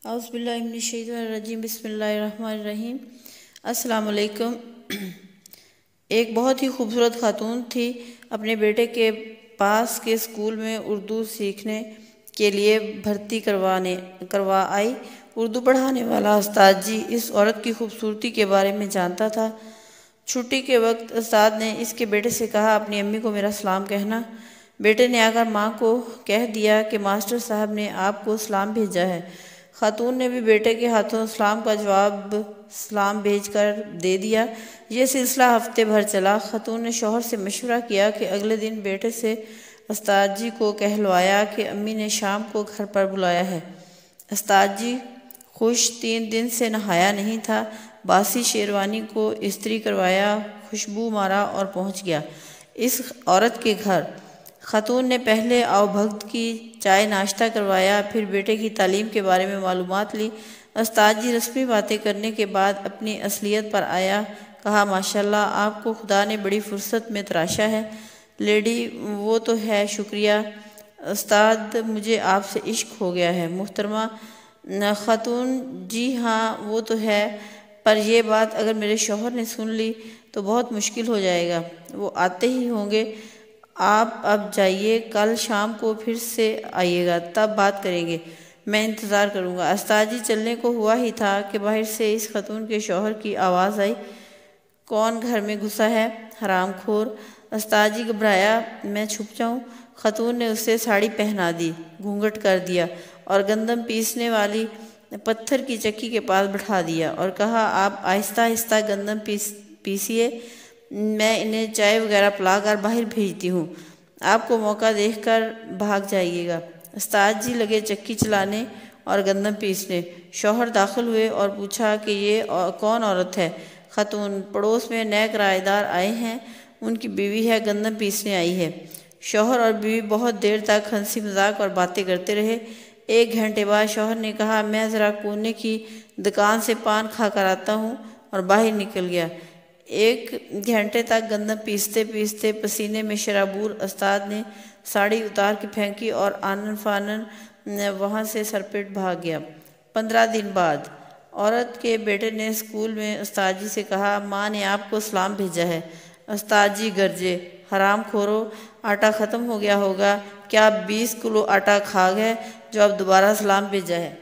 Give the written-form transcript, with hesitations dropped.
اعوذ باللہ من الشیطان الرجیم بسم اللہ الرحمن الرحیم۔ السلام علیکم۔ ایک بہت ہی خوبصورت خاتون تھی، اپنے بیٹے کے پاس کے اسکول میں اردو سیکھنے کے لیے بھرتی کروا آئی۔ اردو پڑھانے والا استاد جی اس عورت کی خوبصورتی کے بارے میں جانتا تھا۔ چھٹی کے وقت استاد نے اس کے بیٹے سے کہا، اپنی امی کو میرا سلام کہنا۔ بیٹے نے آ کر ماں کو کہہ دیا کہ ماسٹر صاحب نے آپ کو سلام بھیجا ہے۔ خاتون نے بھی بیٹے کے ہاتھوں سلام کا جواب سلام بھیج کر دے دیا۔ یہ سلسلہ ہفتے بھر چلا۔ خاتون نے شوہر سے مشورہ کیا کہ اگلے دن بیٹے سے استاد جی کو کہلوایا کہ امی نے شام کو گھر پر بلایا ہے۔ استاد جی خوش، 3 دن سے نہایا نہیں تھا، باسی شیروانی کو استری کروایا، خوشبو مارا اور پہنچ گیا اس عورت کے گھر۔ خاتون نے پہلے آؤ بھگت کی، چائے ناشتہ کروایا، پھر بیٹے کی تعلیم کے بارے میں معلومات لی۔ استاد جی رسمی باتیں کرنے کے بعد اپنی اصلیت پر آیا۔ کہا، ماشاءاللہ آپ کو خدا نے بڑی فرصت میں تراشا ہے لیڈی۔ وہ تو ہے، شکریہ استاد، مجھے آپ سے عشق ہو گیا ہے۔ محترمہ خاتون، جی ہاں وہ تو ہے، پر یہ بات اگر میرے شوہر نے سن لی تو بہت مشکل ہو جائے گا۔ وہ آتے ہی ہوں گے، آپ اب جائیے، کل شام کو پھر سے آئیے گا، تب بات کریں گے، میں انتظار کروں گا۔ استاد جی چلنے کو ہوا ہی تھا کہ باہر سے اس خاتون کے شوہر کی آواز آئی، کون گھر میں گھسا ہے؟ حرام خور۔ استاد جی گھبرایا، میں چھپ جاؤں؟ خاتون نے اسے ساڑی پہنا دی، گھونگھٹ کر دیا اور گندم پیسنے والی پتھر کی چکی کے پاس بٹھا دیا اور کہا، آپ آہستہ آہستہ گندم پیسیے، میں انہیں چائے وغیرہ پلا کر باہر بھیجتی ہوں، آپ کو موقع دیکھ کر بھاگ جائیے گا۔ استاد جی لگے چکی چلانے اور گندم پیسنے۔ شوہر داخل ہوئے اور پوچھا کہ یہ کون عورت ہے؟ خاتون، پڑوس میں نئے کرایہ دار آئے ہیں، ان کی بیوی ہے، گندم پیسنے آئی ہے۔ شوہر اور بیوی بہت دیر تک ہنسی مذاق اور باتیں کرتے رہے۔ 1 گھنٹے بعد شوہر نے کہا، میں ذرا کونے کی دکان سے پان کھا کر آتا ہوں، اور باہر نکل گیا۔ 1 گھنٹے تک گندم پیستے پیستے پسینے میں شرابور استاد نے ساڑی اتار کے پھینکی اور آنن فانن وہاں سے سرپٹ بھاگ گیا۔ 15 دن بعد عورت کے بیٹے نے اسکول میں استاد جی سے کہا، ماں نے آپ کو سلام بھیجا ہے۔ استاد جی گرجے، حرام خورو، آٹا ختم ہو گیا ہوگا، کیا آپ 20 کلو آٹا کھا گئے جو اب دوبارہ سلام بھیجا ہے؟